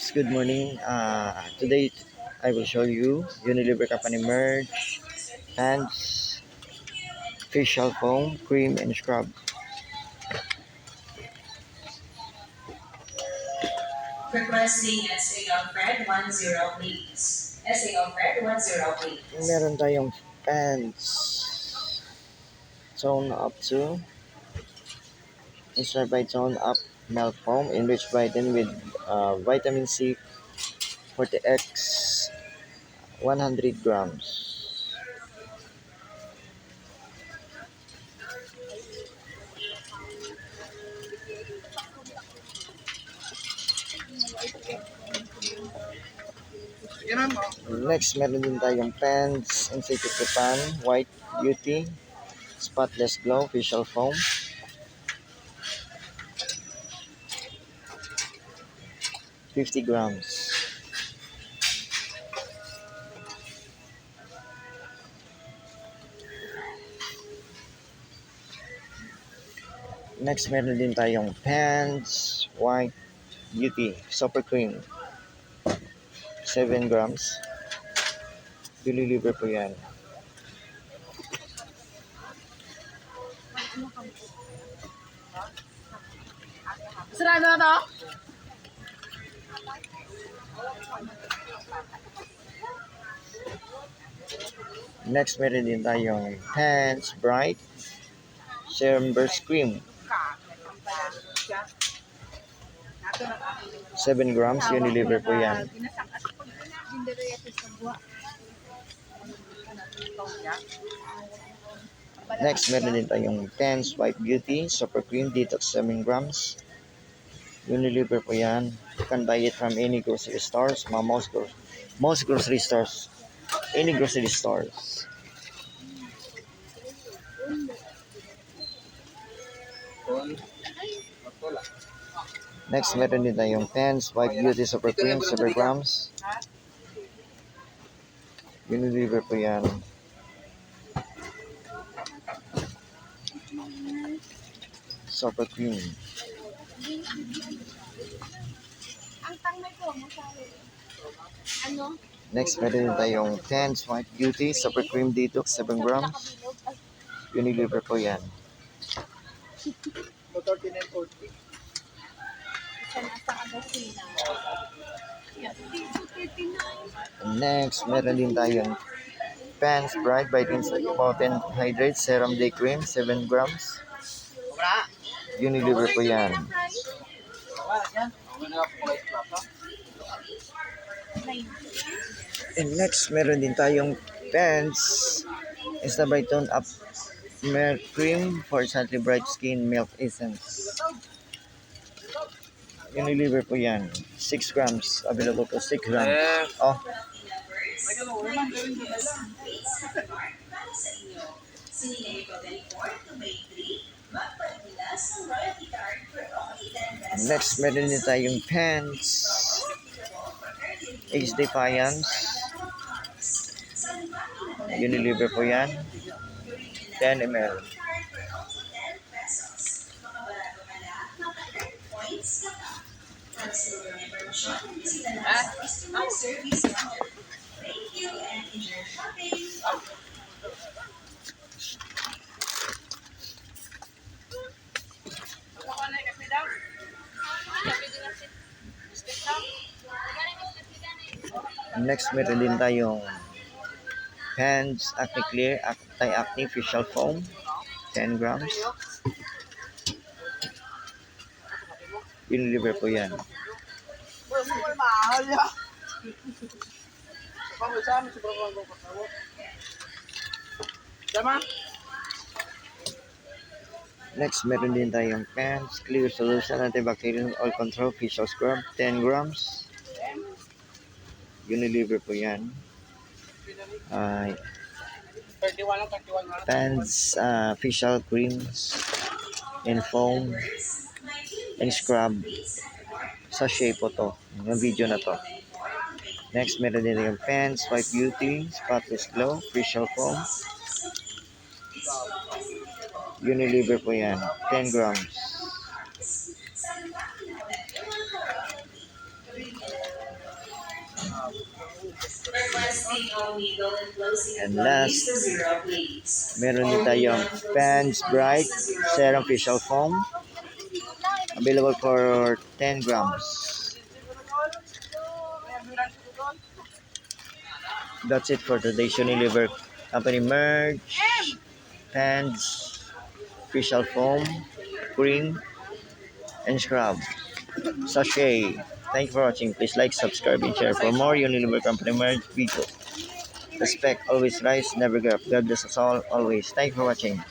guys, good morning. Today I will show you Unilever Company merch, hands, facial foam, cream, and scrub. Requesting SA Alfred 10 please. SA Alfred 10 please. Meron tayong pants, tone up to, inspired by tone up milk foam, enriched vitamin with vitamin C 40x, 100 grams. Next, meron din tayong pants, Insecure Japan, White Beauty, Spotless Glow, Facial Foam. $50. Next, meron din tayong pants, White Beauty, Super Cream, 7 grams. Deliver po yan. Sarado na to? Next, meron din tayong pants, Bright, Serum Burst Cream, 7 grams. Deliver po yan. Next, meron din tayong pants, White Beauty, Super Cream, Detox, 7 grams. Unilever po yan. You can buy it from any grocery stores, most grocery stores, any grocery stores. Next, meron din tayong pants, White Beauty, Super Cream, 7 grams. Unilever po yan. Super Cream. Next, meron din tayong pants, White Beauty, Super Cream Detox, 7 grams. Unilever po yan. Next, meron din tayong pants, Bright Vitamins Potent Hydrate Serum Day Cream, 7 grams. Unilever po yan. And next, meron din tayong pants, Insta Bright Tone Up Milk Cream for Slightly Bright Skin Milk Essence. Unilever po yan. 6 grams. Available po 6 grams. Oh. Next, meron din tayong pants, Age Defiance. Unilever po yan. 10 ml. Next, meron din tayong pants, Acne Clear, Anti-Acne Facial Foam, 10 grams. Unilever po yan. Next, meron din tayong pants, Clear Solution, Antibacterial Oil Control Facial Scrub, 10 grams. Unilever po yan. Pants, facial creams, and foam, and scrub. Sachet po to. Yung video na to. Next, meron din yung pants, White Beauty, Spotless Glow, facial foam. Unilever po yan. 10 grams. Requesting only needle and closing And employees last, to zero, please. meron din Only tayong needle and closing Pans Bright employees to zero, Serum please. Facial Foam. Available for 10 grams. That's it for today's Unilever Company merch, Pans, Facial Foam, Cream, and Scrub. Sachet. Thank you for watching. Please like, subscribe, and share for more Unilever Company merch videos. Respect, always rise, never give up. God bless us all, always. Thank you for watching.